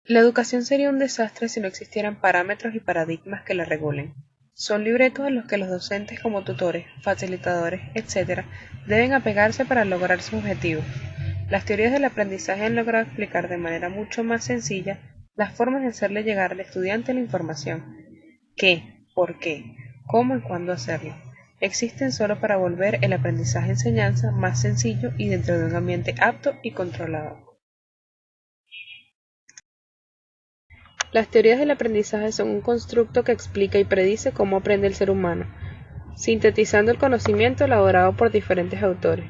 La educación sería un desastre si no existieran parámetros y paradigmas que la regulen. Son libretos a los que los docentes como tutores, facilitadores, etc. deben apegarse para lograr sus objetivos. Las teorías del aprendizaje han logrado explicar de manera mucho más sencilla las formas de hacerle llegar al estudiante la información. ¿Qué? ¿Por qué? ¿Cómo y cuándo hacerlo? Existen solo para volver el aprendizaje-enseñanza más sencillo y dentro de un ambiente apto y controlado. Las teorías del aprendizaje son un constructo que explica y predice cómo aprende el ser humano, sintetizando el conocimiento elaborado por diferentes autores.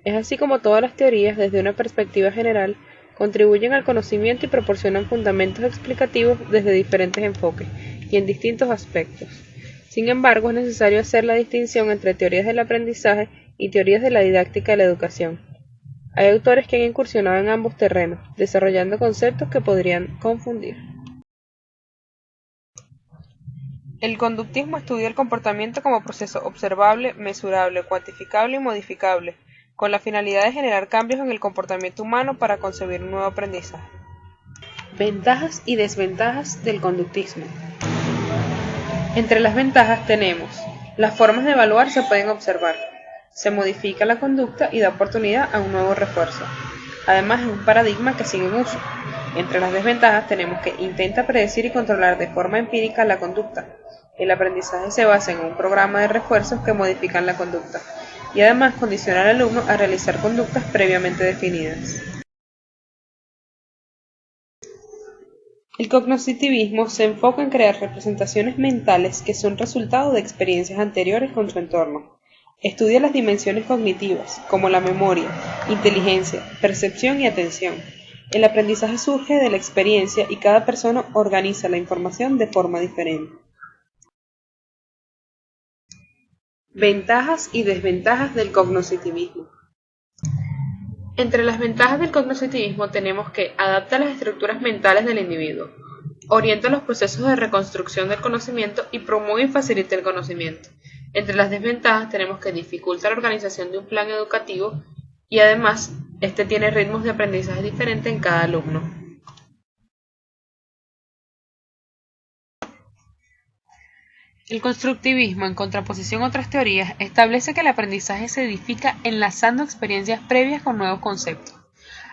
Es así como todas las teorías, desde una perspectiva general, contribuyen al conocimiento y proporcionan fundamentos explicativos desde diferentes enfoques y en distintos aspectos. Sin embargo, es necesario hacer la distinción entre teorías del aprendizaje y teorías de la didáctica de la educación. Hay autores que han incursionado en ambos terrenos, desarrollando conceptos que podrían confundir. El conductismo estudia el comportamiento como proceso observable, mesurable, cuantificable y modificable, con la finalidad de generar cambios en el comportamiento humano para concebir un nuevo aprendizaje. Ventajas y desventajas del conductismo. Entre las ventajas tenemos: las formas de evaluar se pueden observar, se modifica la conducta y da oportunidad a un nuevo refuerzo. Además, es un paradigma que sigue en uso. Entre las desventajas tenemos que intenta predecir y controlar de forma empírica la conducta. El aprendizaje se basa en un programa de refuerzos que modifican la conducta y además condiciona al alumno a realizar conductas previamente definidas. El cognoscitivismo se enfoca en crear representaciones mentales que son resultado de experiencias anteriores con su entorno. Estudia las dimensiones cognitivas, como la memoria, inteligencia, percepción y atención. El aprendizaje surge de la experiencia y cada persona organiza la información de forma diferente. Ventajas y desventajas del cognoscitivismo. Entre las ventajas del cognoscitivismo tenemos que adapta las estructuras mentales del individuo, orienta los procesos de reconstrucción del conocimiento y promueve y facilita el conocimiento. Entre las desventajas tenemos que dificulta la organización de un plan educativo y además este tiene ritmos de aprendizaje diferentes en cada alumno. El constructivismo, en contraposición a otras teorías, establece que el aprendizaje se edifica enlazando experiencias previas con nuevos conceptos.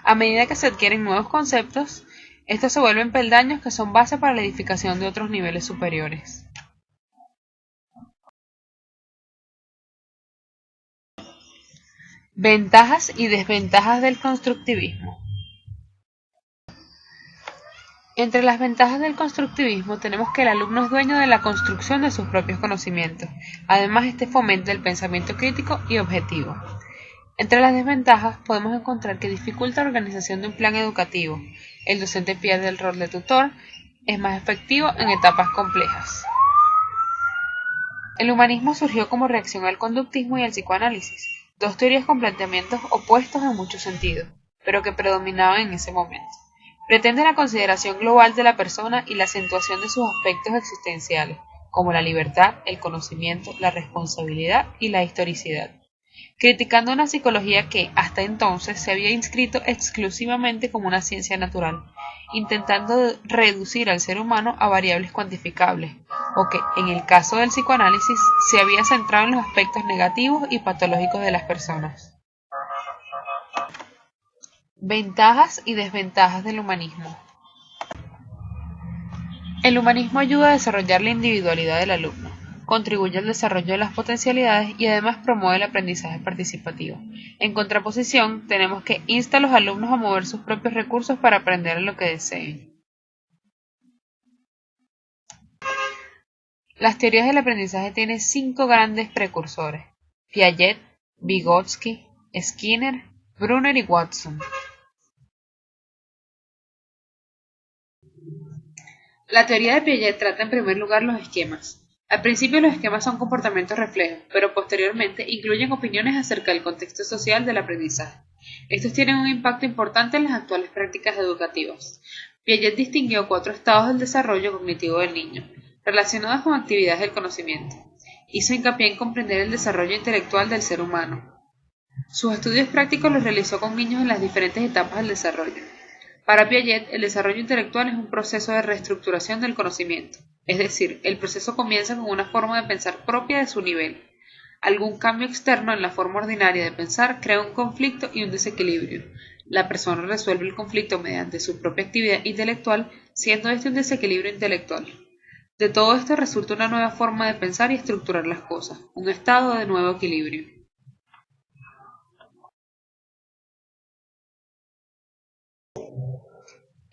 A medida que se adquieren nuevos conceptos, estos se vuelven peldaños que son base para la edificación de otros niveles superiores. Ventajas y desventajas del constructivismo. Entre las ventajas del constructivismo tenemos que el alumno es dueño de la construcción de sus propios conocimientos. Además, este fomenta el pensamiento crítico y objetivo. Entre las desventajas podemos encontrar que dificulta la organización de un plan educativo. El docente pierde el rol de tutor, es más efectivo en etapas complejas. El humanismo surgió como reacción al conductismo y al psicoanálisis, dos teorías con planteamientos opuestos en muchos sentidos, pero que predominaban en ese momento. Pretende la consideración global de la persona y la acentuación de sus aspectos existenciales, como la libertad, el conocimiento, la responsabilidad y la historicidad, criticando una psicología que, hasta entonces, se había inscrito exclusivamente como una ciencia natural, intentando reducir al ser humano a variables cuantificables, o que, en el caso del psicoanálisis, se había centrado en los aspectos negativos y patológicos de las personas. Ventajas y desventajas del humanismo. El humanismo ayuda a desarrollar la individualidad del alumno, contribuye al desarrollo de las potencialidades y además promueve el aprendizaje participativo. En contraposición, tenemos que insta a los alumnos a mover sus propios recursos para aprender lo que deseen. Las teorías del aprendizaje tienen 5 grandes precursores: Piaget, Vygotsky, Skinner, Brunner y Watson. La teoría de Piaget trata en primer lugar los esquemas. Al principio los esquemas son comportamientos reflejos, pero posteriormente incluyen opiniones acerca del contexto social del aprendizaje. Estos tienen un impacto importante en las actuales prácticas educativas. Piaget distinguió 4 estados del desarrollo cognitivo del niño, relacionados con actividades del conocimiento. Hizo hincapié en comprender el desarrollo intelectual del ser humano. Sus estudios prácticos los realizó con niños en las diferentes etapas del desarrollo. Para Piaget, el desarrollo intelectual es un proceso de reestructuración del conocimiento, es decir, el proceso comienza con una forma de pensar propia de su nivel. Algún cambio externo en la forma ordinaria de pensar crea un conflicto y un desequilibrio. La persona resuelve el conflicto mediante su propia actividad intelectual, siendo este un desequilibrio intelectual. De todo esto resulta una nueva forma de pensar y estructurar las cosas, un estado de nuevo equilibrio.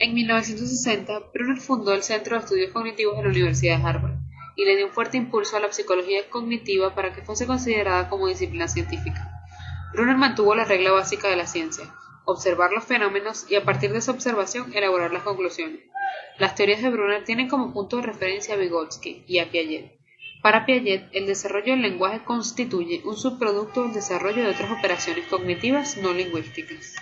En 1960, Brunner fundó el Centro de Estudios Cognitivos de la Universidad de Harvard y le dio un fuerte impulso a la psicología cognitiva para que fuese considerada como disciplina científica. Brunner mantuvo la regla básica de la ciencia: observar los fenómenos y a partir de esa observación elaborar las conclusiones. Las teorías de Brunner tienen como punto de referencia a Vygotsky y a Piaget. Para Piaget, el desarrollo del lenguaje constituye un subproducto del desarrollo de otras operaciones cognitivas no lingüísticas.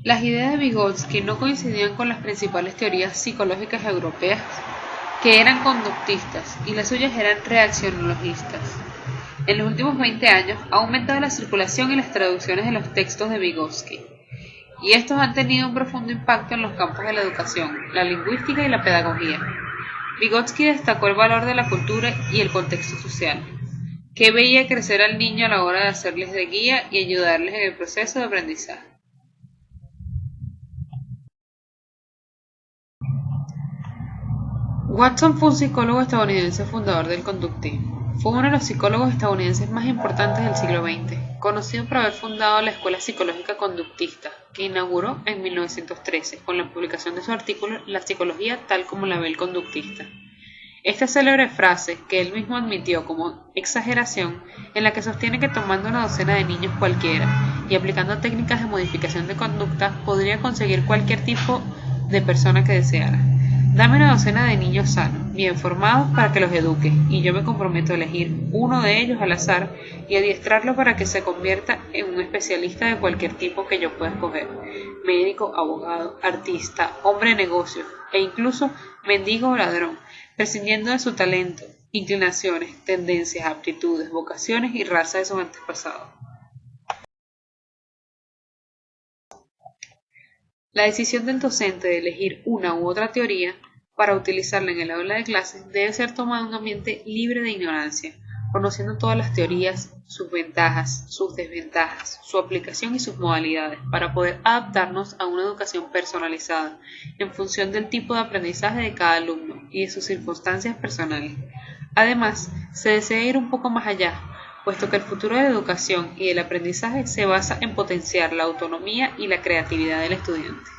Las ideas de Vygotsky no coincidían con las principales teorías psicológicas europeas, que eran conductistas, y las suyas eran reaccionologistas. En los últimos 20 años ha aumentado la circulación y las traducciones de los textos de Vygotsky, y estos han tenido un profundo impacto en los campos de la educación, la lingüística y la pedagogía. Vygotsky destacó el valor de la cultura y el contexto social, que veía crecer al niño a la hora de hacerles de guía y ayudarles en el proceso de aprendizaje. Watson fue un psicólogo estadounidense fundador del conductismo. Fue uno de los psicólogos estadounidenses más importantes del siglo XX, conocido por haber fundado la Escuela Psicológica Conductista, que inauguró en 1913 con la publicación de su artículo La psicología tal como la ve el conductista. Esta célebre frase, que él mismo admitió como exageración, en la que sostiene que tomando una docena de niños cualquiera y aplicando técnicas de modificación de conducta podría conseguir cualquier tipo de persona que deseara. Dame una docena de niños sanos, bien formados para que los eduque, y yo me comprometo a elegir uno de ellos al azar y adiestrarlo para que se convierta en un especialista de cualquier tipo que yo pueda escoger: médico, abogado, artista, hombre de negocios e incluso mendigo o ladrón, prescindiendo de su talento, inclinaciones, tendencias, aptitudes, vocaciones y raza de sus antepasados. La decisión del docente de elegir una u otra teoría para utilizarla en el aula de clases debe ser tomada en un ambiente libre de ignorancia, conociendo todas las teorías, sus ventajas, sus desventajas, su aplicación y sus modalidades, para poder adaptarnos a una educación personalizada en función del tipo de aprendizaje de cada alumno y de sus circunstancias personales. Además, se desea ir un poco más allá, puesto que el futuro de la educación y del aprendizaje se basa en potenciar la autonomía y la creatividad del estudiante.